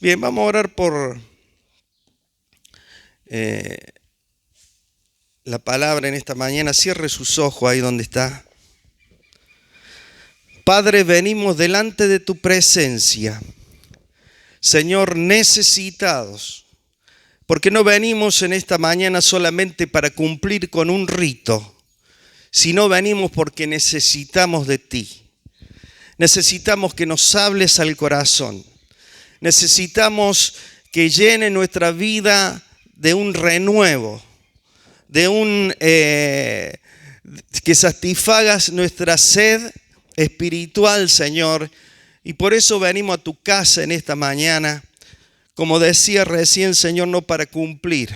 Bien, vamos a orar por la palabra en esta mañana. Cierre sus ojos ahí donde está. Padre, venimos delante de tu presencia, Señor, necesitados, porque no venimos en esta mañana solamente para cumplir con un rito, sino venimos porque necesitamos de ti. Necesitamos que nos hables al corazón. Necesitamos que llene nuestra vida de un renuevo, que satisfagas nuestra sed espiritual, Señor. Y por eso venimos a tu casa en esta mañana, como decía recién, Señor, no para cumplir,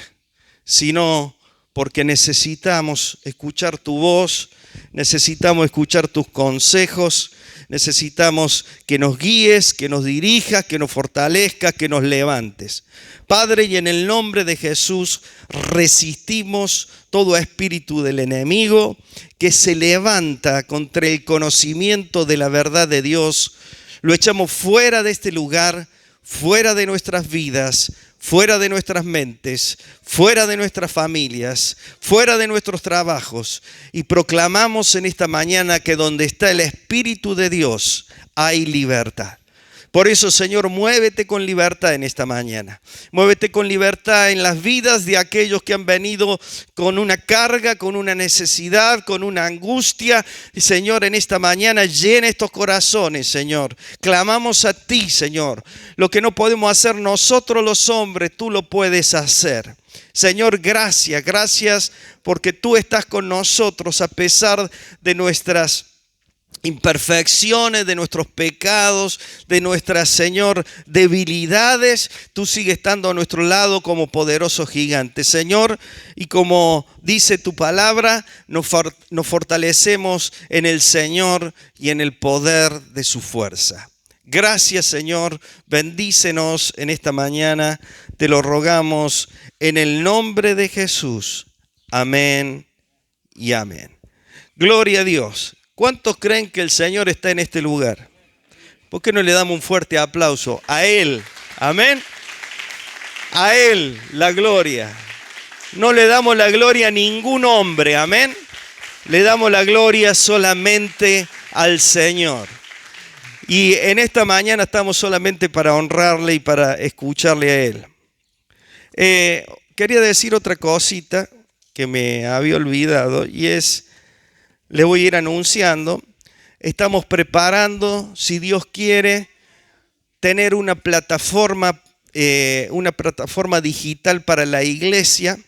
sino porque necesitamos escuchar tu voz, necesitamos escuchar tus consejos, necesitamos que nos guíes, que nos dirijas, que nos fortalezcas, que nos levantes. Padre, y en el nombre de Jesús resistimos todo espíritu del enemigo que se levanta contra el conocimiento de la verdad de Dios. Lo echamos fuera de este lugar, fuera de nuestras vidas, fuera de nuestras mentes, fuera de nuestras familias, fuera de nuestros trabajos, y proclamamos en esta mañana que donde está el Espíritu de Dios hay libertad. Por eso, Señor, muévete con libertad en esta mañana. Muévete con libertad en las vidas de aquellos que han venido con una carga, con una necesidad, con una angustia. Y, Señor, en esta mañana llena estos corazones, Señor. Clamamos a ti, Señor. Lo que no podemos hacer nosotros los hombres, tú lo puedes hacer. Señor, gracias porque tú estás con nosotros a pesar de nuestras imperfecciones, de nuestros pecados, de nuestras, Señor, debilidades. Tú sigues estando a nuestro lado como poderoso gigante, Señor, y como dice tu palabra, nos fortalecemos en el Señor y en el poder de su fuerza. Gracias, Señor, bendícenos en esta mañana, te lo rogamos en el nombre de Jesús. Amén y amén. Gloria a Dios. ¿Cuántos creen que el Señor está en este lugar? ¿Por qué no le damos un fuerte aplauso a Él? Amén. A Él la gloria. No le damos la gloria a ningún hombre. Amén. Le damos la gloria solamente al Señor. Y en esta mañana estamos solamente para honrarle y para escucharle a Él. Quería decir otra cosita que me había olvidado y es... Le voy a ir anunciando. Estamos preparando, si Dios quiere, tener una plataforma digital para la iglesia.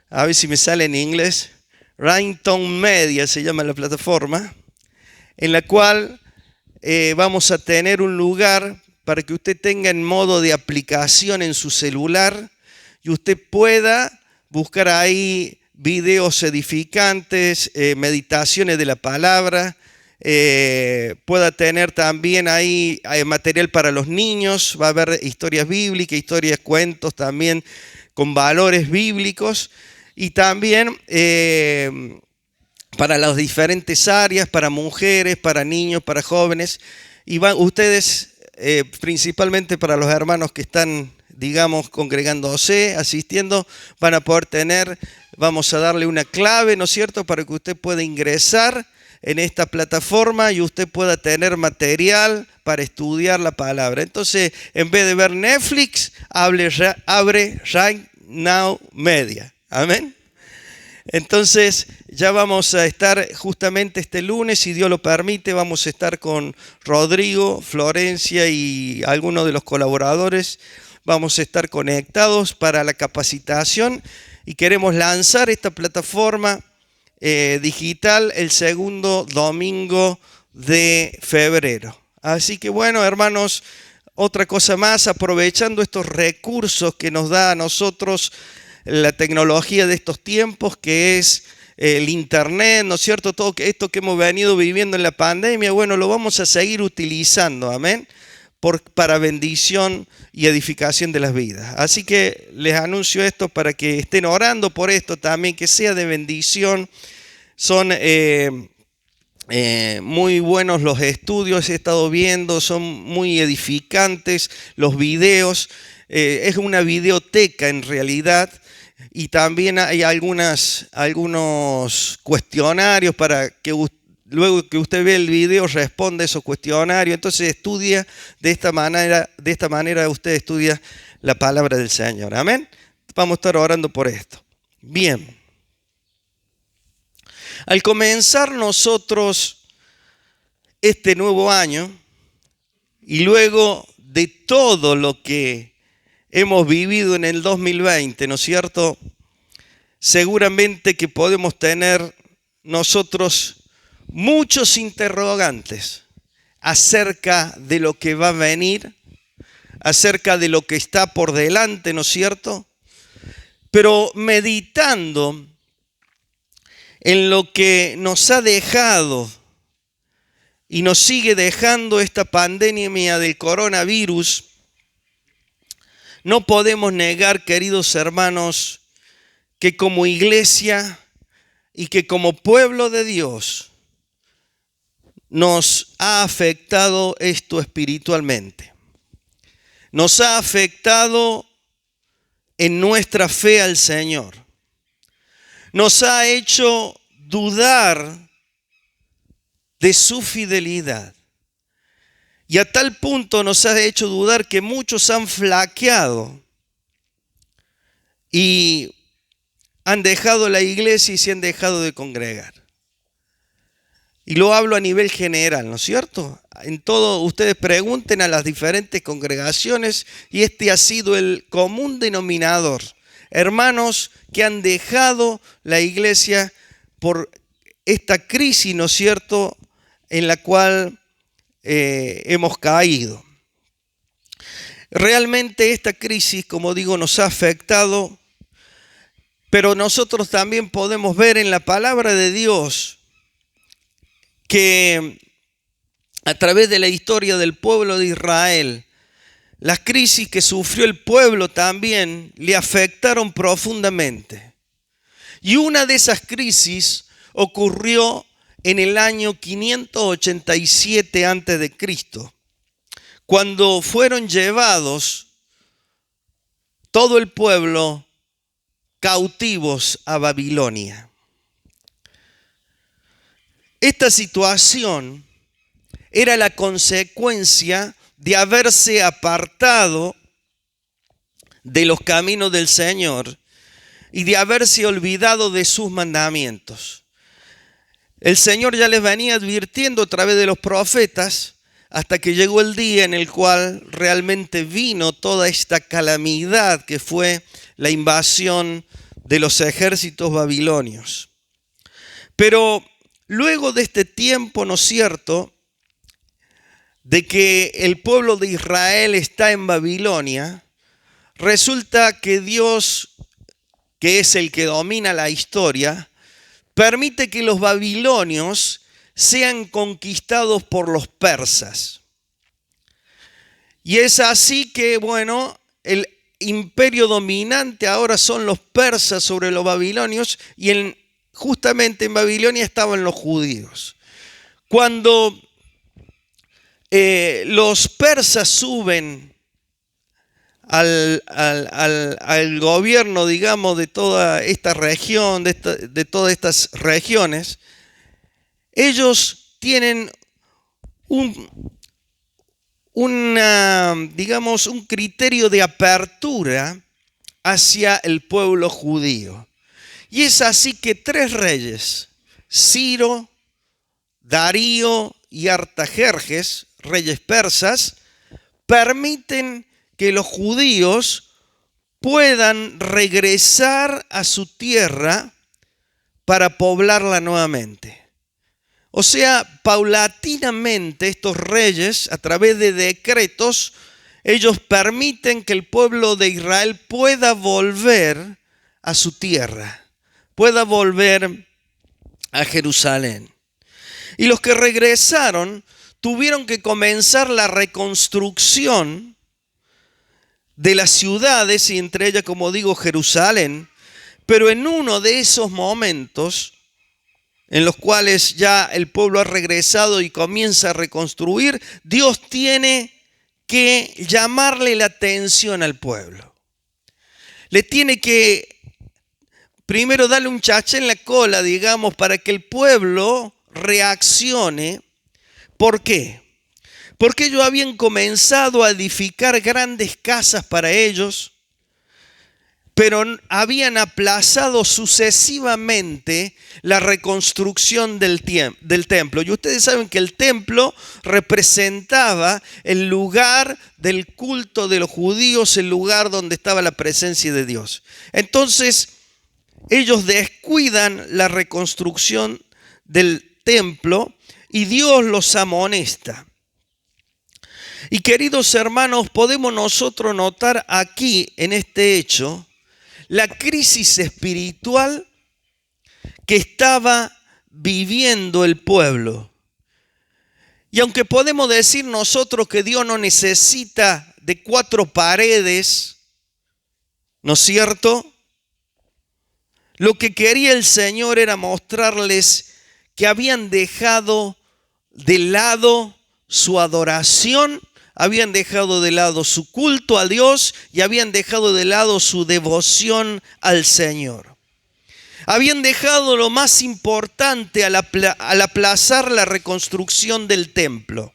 A ver si me sale en inglés. Rainton Media se llama la plataforma, en la cual vamos a tener un lugar para que usted tenga en modo de aplicación en su celular y usted pueda buscar ahí videos edificantes, meditaciones de la palabra, pueda tener también ahí material para los niños, va a haber historias bíblicas, historias, cuentos también con valores bíblicos, y también para las diferentes áreas, para mujeres, para niños, para jóvenes, y van ustedes, principalmente para los hermanos que están, digamos, congregándose, asistiendo, van a poder tener, vamos a darle una clave, ¿no es cierto?, para que usted pueda ingresar en esta plataforma y usted pueda tener material para estudiar la palabra. Entonces, en vez de ver Netflix, abre Right Now Media. Amén. Entonces, ya vamos a estar justamente este lunes, si Dios lo permite, vamos a estar con Rodrigo, Florencia y algunos de los colaboradores. Vamos a estar conectados para la capacitación y queremos lanzar esta plataforma digital el segundo domingo de febrero. Así que bueno, hermanos, otra cosa más, aprovechando estos recursos que nos da a nosotros la tecnología de estos tiempos, que es el internet, ¿no es cierto? Todo esto que hemos venido viviendo en la pandemia, bueno, lo vamos a seguir utilizando, amén, para bendición y edificación de las vidas. Así que les anuncio esto para que estén orando por esto también, que sea de bendición. Son Muy buenos los estudios, he estado viendo, son muy edificantes los videos. Es una videoteca en realidad, y también hay algunos cuestionarios para que luego que usted ve el video responda esos cuestionarios. Entonces estudia de esta manera usted estudia la palabra del Señor. Amén. Vamos a estar orando por esto. Bien. Al comenzar nosotros este nuevo año y luego de todo lo que hemos vivido en el 2020, ¿no es cierto? Seguramente que podemos tener nosotros muchos interrogantes acerca de lo que va a venir, acerca de lo que está por delante, ¿no es cierto? Pero meditando en lo que nos ha dejado y nos sigue dejando esta pandemia del coronavirus, no podemos negar, queridos hermanos, que como iglesia y que como pueblo de Dios nos ha afectado esto espiritualmente. Nos ha afectado en nuestra fe al Señor. Nos ha hecho dudar de su fidelidad. Y a tal punto nos ha hecho dudar que muchos han flaqueado y han dejado la iglesia y se han dejado de congregar. Y lo hablo a nivel general, ¿no es cierto? En todo, ustedes pregunten a las diferentes congregaciones y este ha sido el común denominador. Hermanos que han dejado la iglesia por esta crisis, ¿no es cierto?, en la cual hemos caído. Realmente esta crisis, como digo, nos ha afectado, pero nosotros también podemos ver en la palabra de Dios que a través de la historia del pueblo de Israel, las crisis que sufrió el pueblo también le afectaron profundamente. Y una de esas crisis ocurrió en el año 587 a.C., cuando fueron llevados todo el pueblo cautivos a Babilonia. Esta situación era la consecuencia de haberse apartado de los caminos del Señor y de haberse olvidado de sus mandamientos. El Señor ya les venía advirtiendo a través de los profetas hasta que llegó el día en el cual realmente vino toda esta calamidad que fue la invasión de los ejércitos babilonios. Pero luego de este tiempo, ¿no es cierto?, de que el pueblo de Israel está en Babilonia, resulta que Dios, que es el que domina la historia, permite que los babilonios sean conquistados por los persas. Y es así que, bueno, el imperio dominante ahora son los persas sobre los babilonios, y justamente en Babilonia estaban los judíos. Cuando los persas suben al gobierno, digamos, de toda esta región, de todas estas regiones, ellos tienen un criterio de apertura hacia el pueblo judío. Y es así que 3 reyes, Ciro, Darío y Artajerjes, reyes persas, permiten que los judíos puedan regresar a su tierra para poblarla nuevamente. O sea, paulatinamente estos reyes, a través de decretos, ellos permiten que el pueblo de Israel pueda volver a su tierra, pueda volver a Jerusalén. Y los que regresaron tuvieron que comenzar la reconstrucción de las ciudades, y entre ellas, como digo, Jerusalén. Pero en uno de esos momentos, en los cuales ya el pueblo ha regresado y comienza a reconstruir, Dios tiene que llamarle la atención al pueblo. Le tiene que primero darle un chaché en la cola, digamos, para que el pueblo reaccione. ¿Por qué? Porque ellos habían comenzado a edificar grandes casas para ellos, pero habían aplazado sucesivamente la reconstrucción del templo. Y ustedes saben que el templo representaba el lugar del culto de los judíos, el lugar donde estaba la presencia de Dios. Entonces, ellos descuidan la reconstrucción del templo y Dios los amonesta. Y queridos hermanos, podemos nosotros notar aquí en este hecho la crisis espiritual que estaba viviendo el pueblo. Y aunque podemos decir nosotros que Dios no necesita de 4 paredes, ¿no es cierto? Lo que quería el Señor era mostrarles que habían dejado de lado su adoración, habían dejado de lado su culto a Dios y habían dejado de lado su devoción al Señor. Habían dejado lo más importante al aplazar la reconstrucción del templo.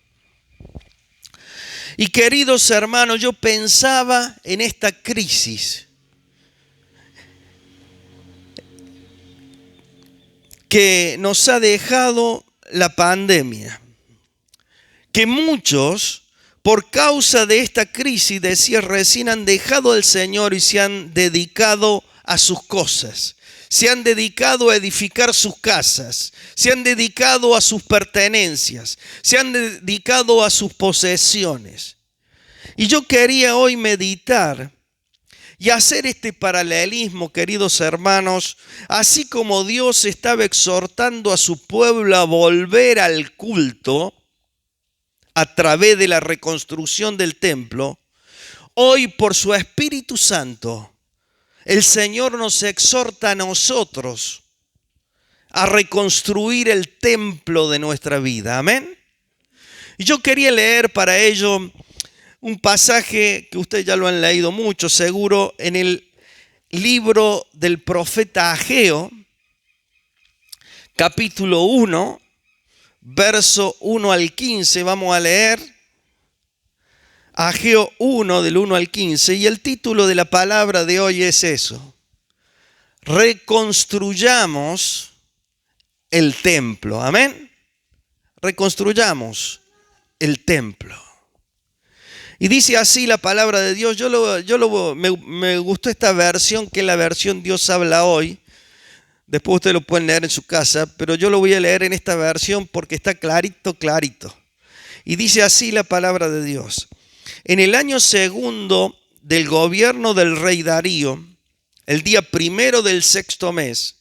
Y queridos hermanos, yo pensaba en esta crisis que nos ha dejado la pandemia. Que muchos, por causa de esta crisis, decía recién, han dejado al Señor y se han dedicado a sus cosas. Se han dedicado a edificar sus casas. Se han dedicado a sus pertenencias. Se han dedicado a sus posesiones. Y yo quería hoy meditar y hacer este paralelismo, queridos hermanos, así como Dios estaba exhortando a su pueblo a volver al culto a través de la reconstrucción del templo, hoy por su Espíritu Santo, el Señor nos exhorta a nosotros a reconstruir el templo de nuestra vida. Amén. Y yo quería leer para ello un pasaje que ustedes ya lo han leído mucho, seguro, en el libro del profeta Ageo, capítulo 1, verso 1 al 15. Vamos a leer Ageo 1, del 1 al 15. Y el título de la palabra de hoy es eso: reconstruyamos el templo. Amén. Reconstruyamos el templo. Y dice así la palabra de Dios. Me gustó esta versión, que es la versión Dios habla hoy. Después ustedes lo pueden leer en su casa, pero yo lo voy a leer en esta versión porque está clarito, clarito. Y dice así la palabra de Dios: en el año 2 del gobierno del rey Darío, el día 1 del 6º mes,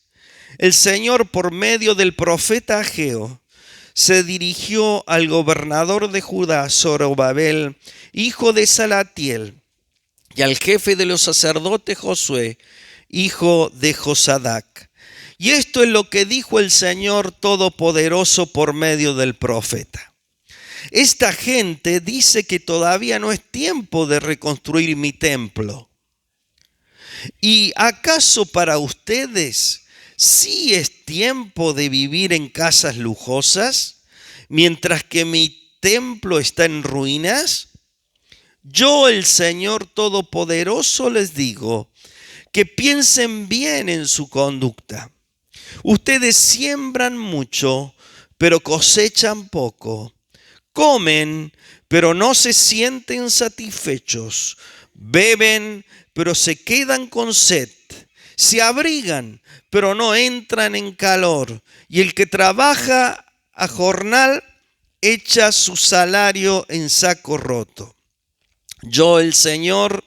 el Señor, por medio del profeta Ageo, se dirigió al gobernador de Judá, Zorobabel, hijo de Salatiel, y al jefe de los sacerdotes, Josué, hijo de Josadac. Y esto es lo que dijo el Señor Todopoderoso por medio del profeta: esta gente dice que todavía no es tiempo de reconstruir mi templo. ¿Y acaso para ustedes sí es tiempo de vivir en casas lujosas, mientras que mi templo está en ruinas? Yo, el Señor Todopoderoso, les digo que piensen bien en su conducta. Ustedes siembran mucho, pero cosechan poco. Comen, pero no se sienten satisfechos. Beben, pero se quedan con sed. Se abrigan, pero no entran en calor. Y el que trabaja a jornal echa su salario en saco roto. Yo, el Señor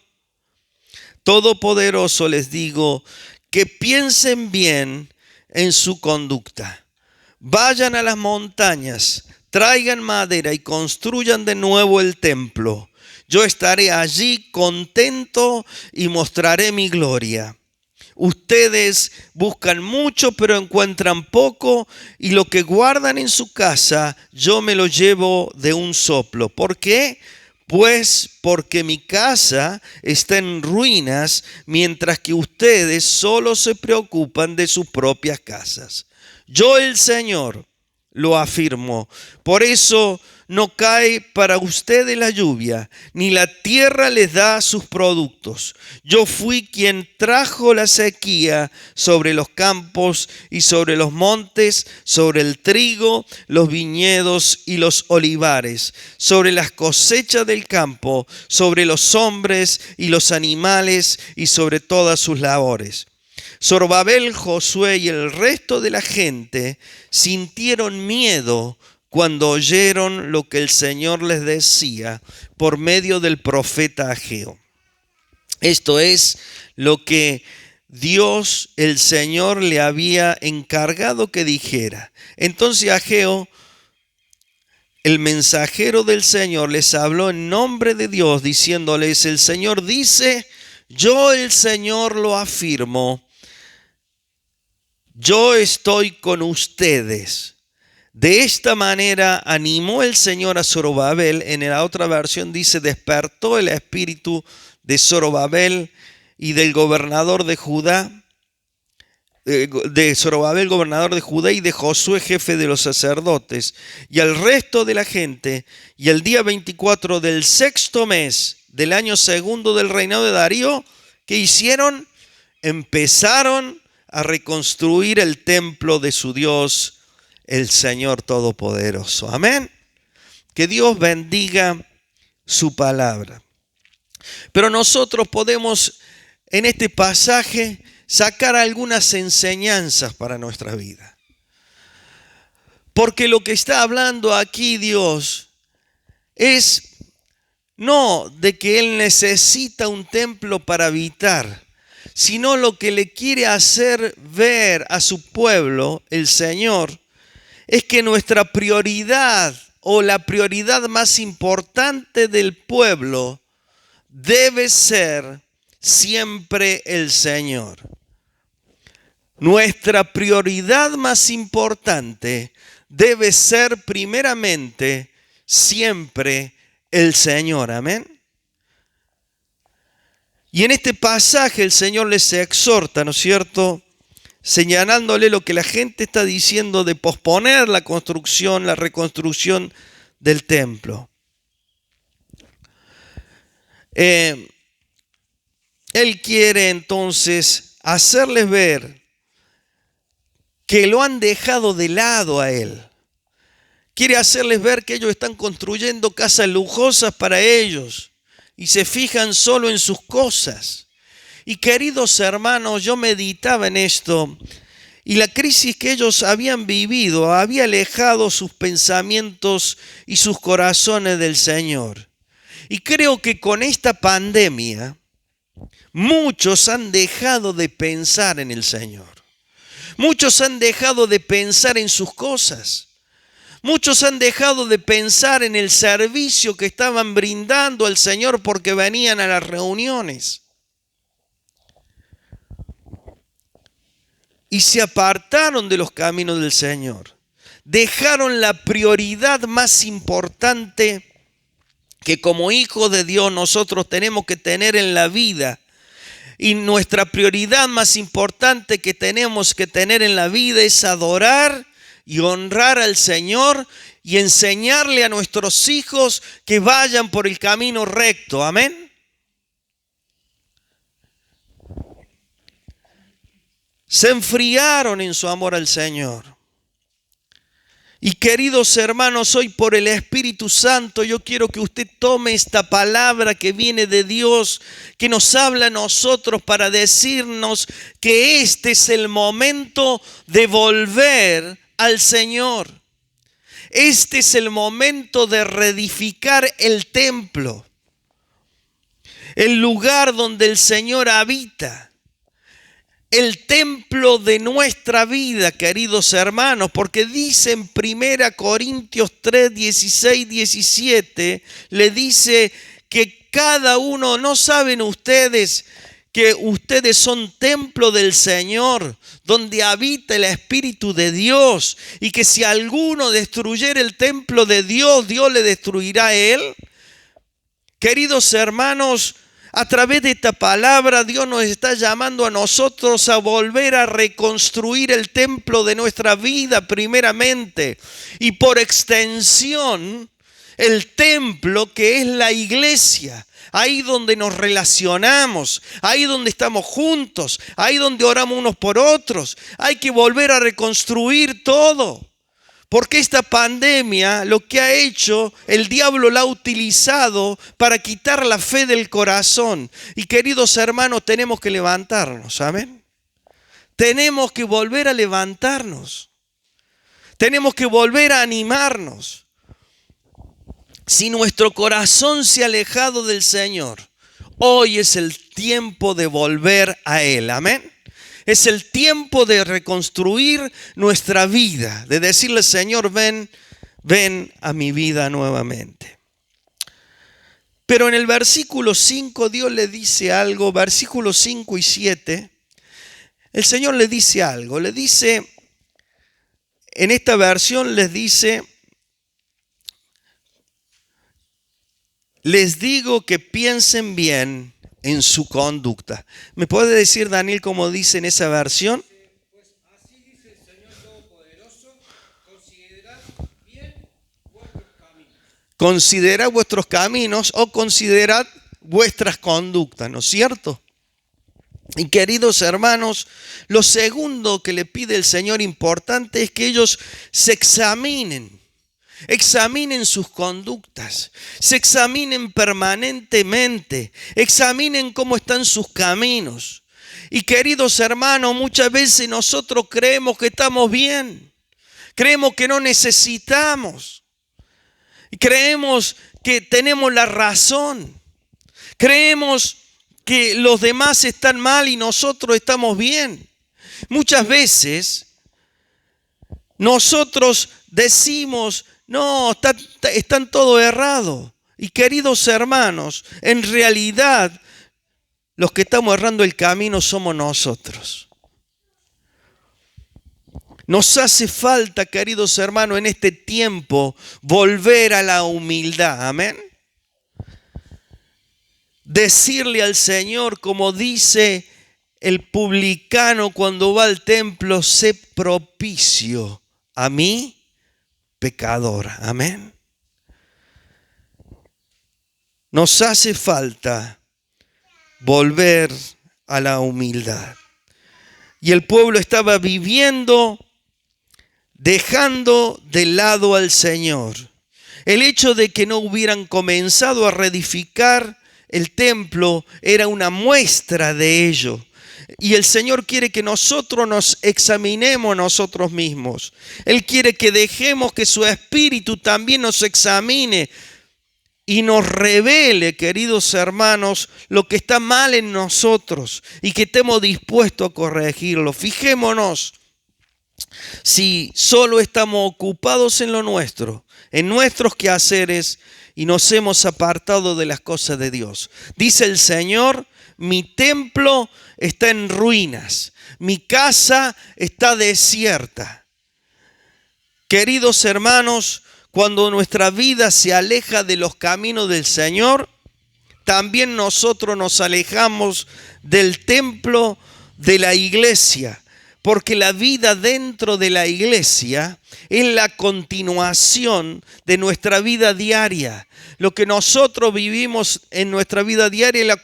Todopoderoso, les digo que piensen bien en su conducta. Vayan a las montañas, traigan madera y construyan de nuevo el templo. Yo estaré allí contento y mostraré mi gloria. Ustedes buscan mucho, pero encuentran poco, y lo que guardan en su casa, yo me lo llevo de un soplo. ¿Por qué? Pues porque mi casa está en ruinas, mientras que ustedes solo se preocupan de sus propias casas. Yo, el Señor, lo afirmo. Por eso no cae para ustedes la lluvia, ni la tierra les da sus productos. Yo fui quien trajo la sequía sobre los campos y sobre los montes, sobre el trigo, los viñedos y los olivares, sobre las cosechas del campo, sobre los hombres y los animales y sobre todas sus labores. Zorobabel, Josué y el resto de la gente sintieron miedo cuando oyeron lo que el Señor les decía por medio del profeta Ageo. Esto es lo que Dios, el Señor, le había encargado que dijera. Entonces Ageo, el mensajero del Señor, les habló en nombre de Dios, diciéndoles: el Señor dice, yo, el Señor, lo afirmo. Yo estoy con ustedes. De esta manera animó el Señor a Zorobabel. En la otra versión dice: despertó el espíritu de Zorobabel y del gobernador de Judá, de Zorobabel, gobernador de Judá, y de Josué, jefe de los sacerdotes, y al resto de la gente. Y el día 24 del sexto mes del año segundo del reinado de Darío, ¿qué hicieron? Empezaron a reconstruir el templo de su Dios, el Señor Todopoderoso. Amén. Que Dios bendiga su palabra. Pero nosotros podemos en este pasaje sacar algunas enseñanzas para nuestra vida. Porque lo que está hablando aquí Dios es no de que Él necesita un templo para habitar, sino lo que le quiere hacer ver a su pueblo, el Señor, es que nuestra prioridad o la prioridad más importante del pueblo debe ser siempre el Señor. Nuestra prioridad más importante debe ser primeramente siempre el Señor. Amén. Y en este pasaje el Señor les exhorta, ¿no es cierto?, señalándole lo que la gente está diciendo de posponer la construcción, la reconstrucción del templo. Él quiere entonces hacerles ver que lo han dejado de lado a Él. Quiere hacerles ver que ellos están construyendo casas lujosas para ellos y se fijan solo en sus cosas. Y queridos hermanos, yo meditaba en esto y la crisis que ellos habían vivido había alejado sus pensamientos y sus corazones del Señor. Y creo que con esta pandemia muchos han dejado de pensar en el Señor. Muchos han dejado de pensar en sus cosas. Muchos han dejado de pensar en el servicio que estaban brindando al Señor porque venían a las reuniones. Y se apartaron de los caminos del Señor. Dejaron la prioridad más importante que como hijos de Dios nosotros tenemos que tener en la vida. Y nuestra prioridad más importante que tenemos que tener en la vida es adorar y honrar al Señor y enseñarle a nuestros hijos que vayan por el camino recto. Amén. Se enfriaron en su amor al Señor. Y queridos hermanos, hoy por el Espíritu Santo yo quiero que usted tome esta palabra que viene de Dios, que nos habla a nosotros para decirnos que este es el momento de volver al Señor. Este es el momento de reedificar el templo, el lugar donde el Señor habita. El templo de nuestra vida, queridos hermanos, porque dice en 1 Corintios 3, 16, 17, le dice que cada uno, ¿no saben ustedes que ustedes son templo del Señor, donde habita el Espíritu de Dios, y que si alguno destruyera el templo de Dios, Dios le destruirá a él? Queridos hermanos, a través de esta palabra Dios nos está llamando a nosotros a volver a reconstruir el templo de nuestra vida primeramente, y por extensión el templo que es la iglesia. Ahí donde nos relacionamos, ahí donde estamos juntos, ahí donde oramos unos por otros. Hay que volver a reconstruir todo. Porque esta pandemia lo que ha hecho, el diablo la ha utilizado para quitar la fe del corazón. Y queridos hermanos, tenemos que levantarnos, ¿amén? Tenemos que volver a levantarnos. Tenemos que volver a animarnos. Si nuestro corazón se ha alejado del Señor, hoy es el tiempo de volver a Él. Amén. Es el tiempo de reconstruir nuestra vida, de decirle, Señor, ven a mi vida nuevamente. Pero en el versículo 5 Dios le dice algo, versículos 5 y 7, el Señor le dice algo. Le dice, en esta versión les dice, les digo que piensen bien en su conducta. ¿Me puede decir, Daniel, cómo dice en esa versión? Pues así dice el Señor Todopoderoso, considerad bien vuestros caminos. Considerad vuestros caminos o considerad vuestras conductas, ¿no es cierto? Y queridos hermanos, lo segundo que le pide el Señor importante es que ellos se examinen sus conductas, se examinen permanentemente, examinen cómo están sus caminos. Y queridos hermanos, muchas veces nosotros creemos que estamos bien, creemos que no necesitamos, creemos que tenemos la razón, creemos que los demás están mal y nosotros estamos bien. Muchas veces nosotros decimos, no, están todo errado. Y queridos hermanos, en realidad los que estamos errando el camino somos nosotros. Nos hace falta, queridos hermanos, en este tiempo volver a la humildad. Amén. Decirle al Señor, como dice el publicano cuando va al templo, sé propicio a mí, pecador. Amén. Nos hace falta volver a la humildad. Y el pueblo estaba viviendo, dejando de lado al Señor. El hecho de que no hubieran comenzado a reedificar el templo era una muestra de ello. Y el Señor quiere que nosotros nos examinemos nosotros mismos. Él quiere que dejemos que su Espíritu también nos examine y nos revele, queridos hermanos, lo que está mal en nosotros y que estemos dispuestos a corregirlo. Fijémonos si solo estamos ocupados en lo nuestro, en nuestros quehaceres, y nos hemos apartado de las cosas de Dios. Dice el Señor, mi templo está en ruinas, mi casa está desierta. Queridos hermanos, cuando nuestra vida se aleja de los caminos del Señor, también nosotros nos alejamos del templo de la iglesia, porque la vida dentro de la iglesia es la continuación de nuestra vida diaria. Lo que nosotros vivimos en nuestra vida diaria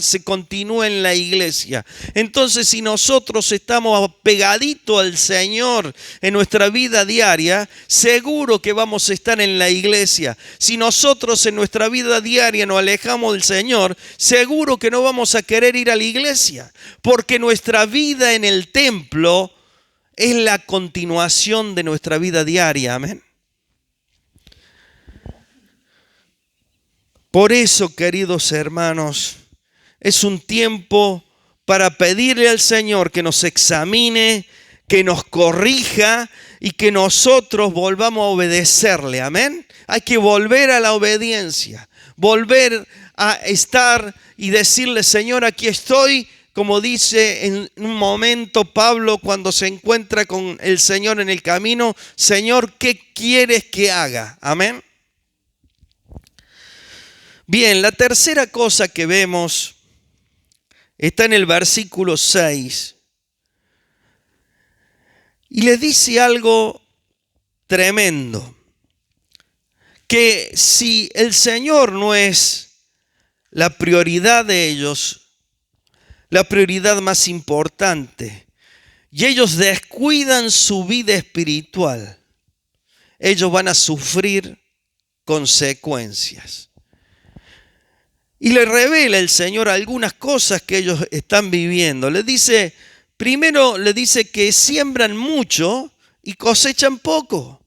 se continúa en la iglesia. Entonces, si nosotros estamos pegaditos al Señor en nuestra vida diaria, seguro que vamos a estar en la iglesia. Si nosotros en nuestra vida diaria nos alejamos del Señor, seguro que no vamos a querer ir a la iglesia, porque nuestra vida en el templo es la continuación de nuestra vida diaria. Amén. Por eso, queridos hermanos, es un tiempo para pedirle al Señor que nos examine, que nos corrija y que nosotros volvamos a obedecerle. Amén. Hay que volver a la obediencia, volver a estar y decirle, Señor, aquí estoy, como dice en un momento Pablo cuando se encuentra con el Señor en el camino, Señor, ¿qué quieres que haga? Amén. Bien, la tercera cosa que vemos está en el versículo 6. Y les dice algo tremendo. Que si el Señor no es la prioridad de ellos, la prioridad más importante, y ellos descuidan su vida espiritual, ellos van a sufrir consecuencias. Y le revela el Señor algunas cosas que ellos están viviendo. Les dice, primero le dice que siembran mucho y cosechan poco.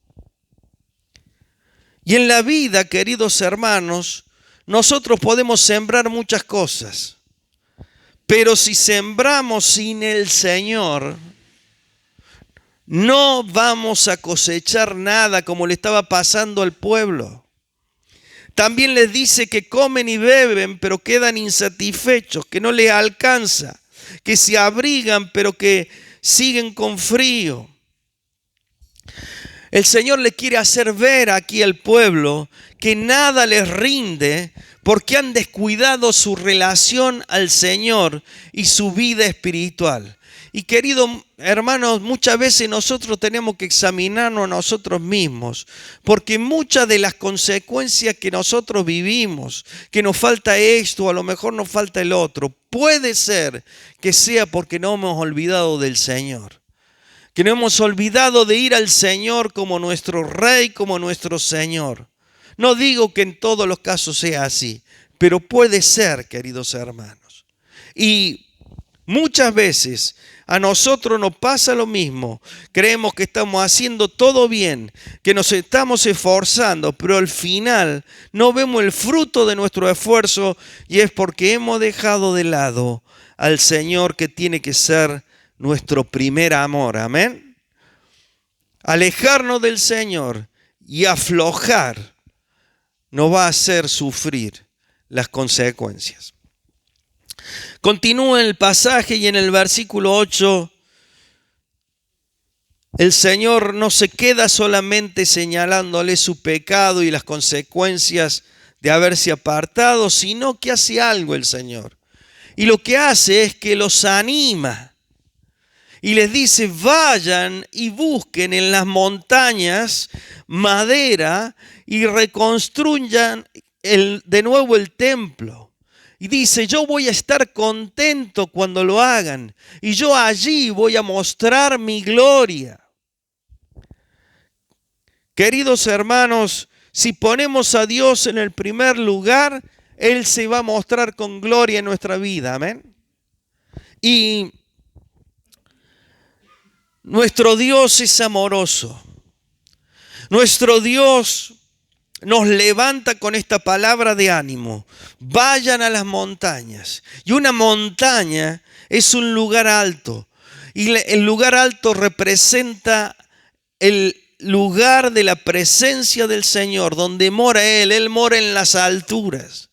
Y en la vida, queridos hermanos, nosotros podemos sembrar muchas cosas. Pero si sembramos sin el Señor, no vamos a cosechar nada como le estaba pasando al pueblo. También les dice que comen y beben, pero quedan insatisfechos, que no les alcanza, que se abrigan, pero que siguen con frío. El Señor le quiere hacer ver aquí al pueblo que nada les rinde porque han descuidado su relación al Señor y su vida espiritual. Y queridos hermanos, muchas veces nosotros tenemos que examinarnos a nosotros mismos, porque muchas de las consecuencias que nosotros vivimos, que nos falta esto, a lo mejor nos falta el otro, puede ser que sea porque no hemos olvidado del Señor. Que no hemos olvidado de ir al Señor como nuestro Rey, como nuestro Señor. No digo que en todos los casos sea así, pero puede ser, queridos hermanos. Y muchas veces a nosotros nos pasa lo mismo. Creemos que estamos haciendo todo bien, que nos estamos esforzando, pero al final no vemos el fruto de nuestro esfuerzo y es porque hemos dejado de lado al Señor, que tiene que ser nuestro primer amor. Amén. Alejarnos del Señor y aflojar nos va a hacer sufrir las consecuencias. Continúa el pasaje y en el versículo 8 el Señor no se queda solamente señalándole su pecado y las consecuencias de haberse apartado, sino que hace algo el Señor. Y lo que hace es que los anima. Y les dice, vayan y busquen en las montañas madera y reconstruyan de nuevo el templo. Y dice, yo voy a estar contento cuando lo hagan. Y yo allí voy a mostrar mi gloria. Queridos hermanos, si ponemos a Dios en el primer lugar, Él se va a mostrar con gloria en nuestra vida. Amén. Y nuestro Dios es amoroso. Nuestro Dios nos levanta con esta palabra de ánimo. Vayan a las montañas. Y una montaña es un lugar alto. Y el lugar alto representa el lugar de la presencia del Señor, donde mora Él. Él mora en las alturas.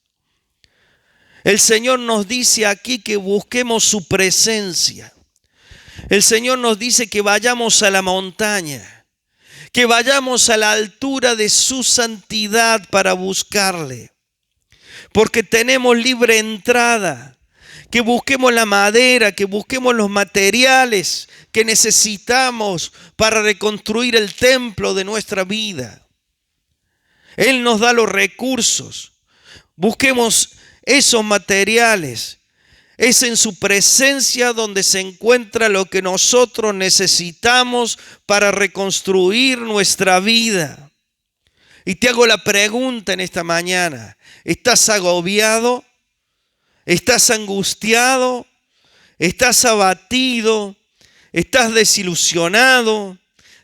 El Señor nos dice aquí que busquemos su presencia. El Señor nos dice que vayamos a la montaña, que vayamos a la altura de su santidad para buscarle, porque tenemos libre entrada, que busquemos la madera, que busquemos los materiales que necesitamos para reconstruir el templo de nuestra vida. Él nos da los recursos, busquemos esos materiales. Es en su presencia donde se encuentra lo que nosotros necesitamos para reconstruir nuestra vida. Y te hago la pregunta en esta mañana. ¿Estás agobiado? ¿Estás angustiado? ¿Estás abatido? ¿Estás desilusionado?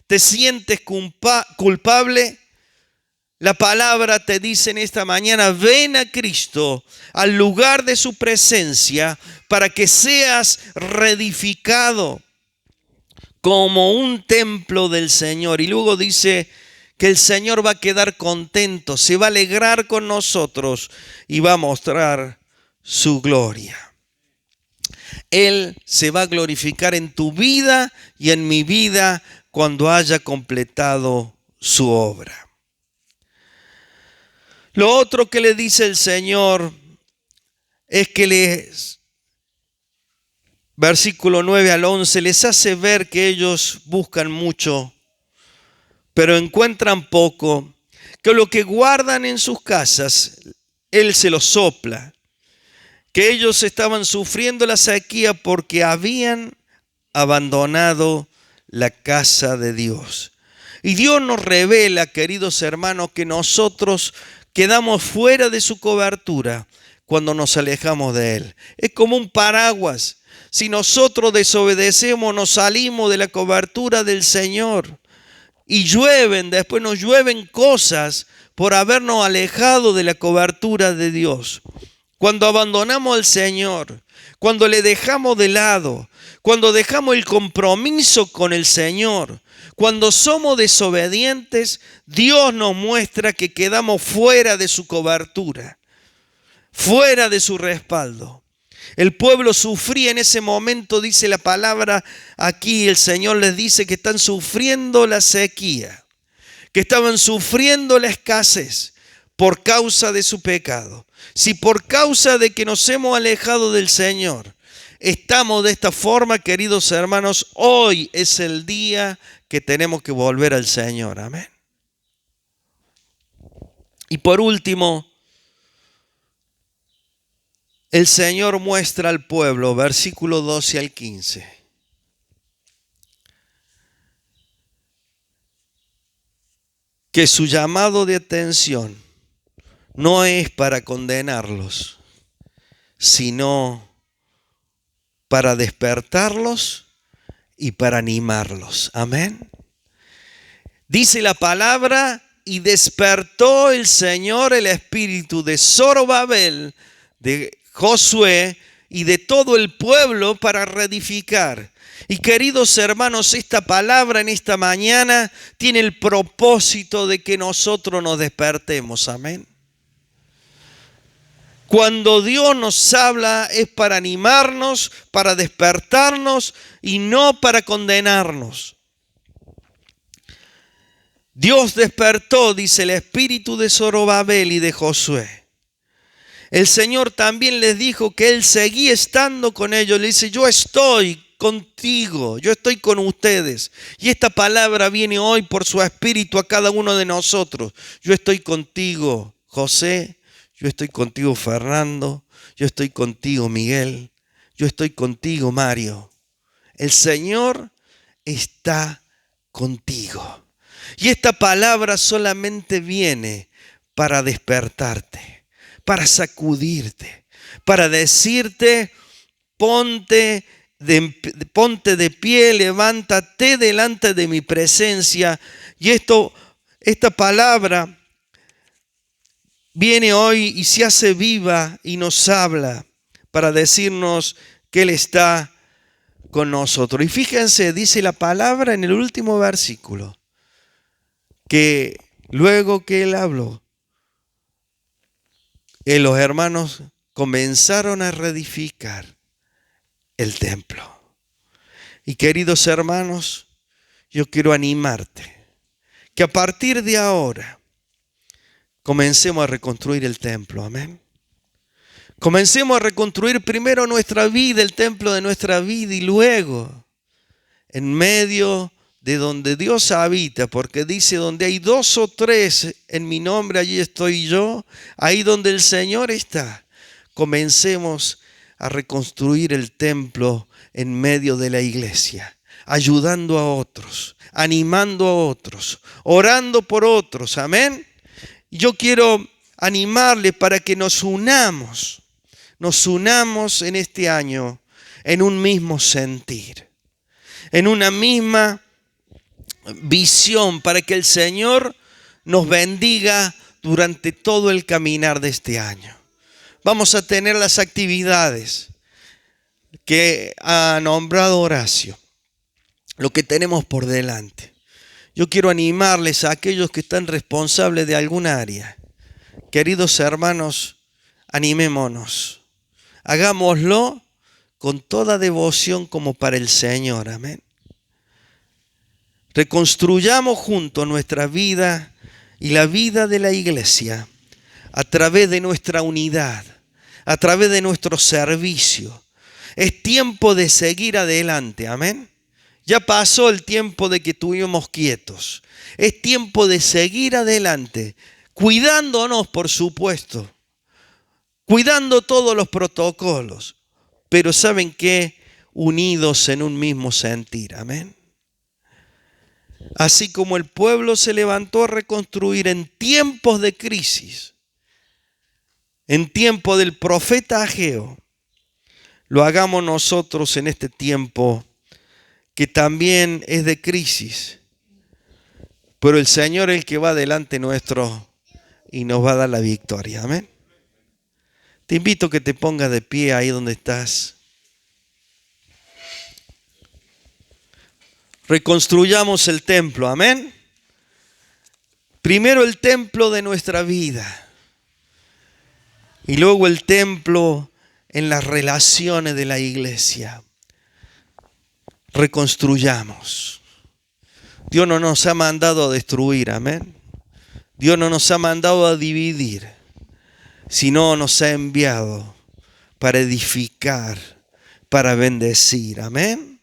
¿Te sientes culpable? La palabra te dice en esta mañana, ven a Cristo, al lugar de su presencia, para que seas reedificado como un templo del Señor. Y luego dice que el Señor va a quedar contento, se va a alegrar con nosotros y va a mostrar su gloria. Él se va a glorificar en tu vida y en mi vida cuando haya completado su obra. Lo otro que le dice el Señor es que versículo 9 al 11, les hace ver que ellos buscan mucho, pero encuentran poco, que lo que guardan en sus casas, Él se lo sopla, que ellos estaban sufriendo la sequía porque habían abandonado la casa de Dios. Y Dios nos revela, queridos hermanos, que nosotros quedamos fuera de su cobertura cuando nos alejamos de Él. Es como un paraguas. Si nosotros desobedecemos, nos salimos de la cobertura del Señor. Y después nos llueven cosas por habernos alejado de la cobertura de Dios. Cuando abandonamos al Señor, cuando le dejamos de lado, cuando dejamos el compromiso con el Señor, cuando somos desobedientes, Dios nos muestra que quedamos fuera de su cobertura, fuera de su respaldo. El pueblo sufría en ese momento, dice la palabra aquí, el Señor les dice que están sufriendo la sequía, que estaban sufriendo la escasez por causa de su pecado. Si por causa de que nos hemos alejado del Señor estamos de esta forma, queridos hermanos, hoy es el día que tenemos que volver al Señor. Amén. Y por último, el Señor muestra al pueblo, versículo 12 al 15, que su llamado de atención no es para condenarlos, sino para despertarlos y para animarlos. Amén. Dice la palabra, y despertó el Señor el espíritu de Zorobabel, de Josué y de todo el pueblo para reedificar. Y queridos hermanos, esta palabra en esta mañana tiene el propósito de que nosotros nos despertemos. Amén. Cuando Dios nos habla es para animarnos, para despertarnos y no para condenarnos. Dios despertó, dice, el espíritu de Zorobabel y de Josué. El Señor también les dijo que Él seguía estando con ellos. Le dice, yo estoy contigo, yo estoy con ustedes. Y esta palabra viene hoy por su espíritu a cada uno de nosotros. Yo estoy contigo, José. Yo estoy contigo, Fernando. Yo estoy contigo, Miguel. Yo estoy contigo, Mario. El Señor está contigo. Y esta palabra solamente viene para despertarte, para sacudirte, para decirte, ponte de pie, levántate delante de mi presencia. Y esta palabra viene hoy y se hace viva y nos habla para decirnos que Él está con nosotros. Y fíjense, dice la palabra en el último versículo, que luego que Él habló, los hermanos comenzaron a reedificar el templo. Y queridos hermanos, yo quiero animarte que a partir de ahora comencemos a reconstruir el templo. Amén. Comencemos a reconstruir primero nuestra vida, el templo de nuestra vida, y luego en medio de donde Dios habita, porque dice, donde hay 2 o 3 en mi nombre, allí estoy yo. Ahí donde el Señor está, comencemos a reconstruir el templo en medio de la iglesia, ayudando a otros, animando a otros, orando por otros. Amén. Yo quiero animarle para que nos unamos en este año en un mismo sentir, en una misma visión, para que el Señor nos bendiga durante todo el caminar de este año. Vamos a tener las actividades que ha nombrado Horacio, lo que tenemos por delante. Yo quiero animarles a aquellos que están responsables de alguna área. Queridos hermanos, animémonos. Hagámoslo con toda devoción como para el Señor. Amén. Reconstruyamos juntos nuestra vida y la vida de la iglesia a través de nuestra unidad, a través de nuestro servicio. Es tiempo de seguir adelante. Amén. Ya pasó el tiempo de que estuvimos quietos. Es tiempo de seguir adelante, cuidándonos, por supuesto, cuidando todos los protocolos, pero ¿saben qué? Unidos en un mismo sentir. Amén. Así como el pueblo se levantó a reconstruir en tiempos de crisis, en tiempo del profeta Ageo, lo hagamos nosotros en este tiempo que también es de crisis, pero el Señor es el que va delante nuestro y nos va a dar la victoria. Amén. Te invito a que te pongas de pie ahí donde estás. Reconstruyamos el templo. Amén. Primero el templo de nuestra vida y luego el templo en las relaciones de la iglesia. Reconstruyamos. Dios no nos ha mandado a destruir, amén. Dios no nos ha mandado a dividir, sino nos ha enviado para edificar, para bendecir, amén.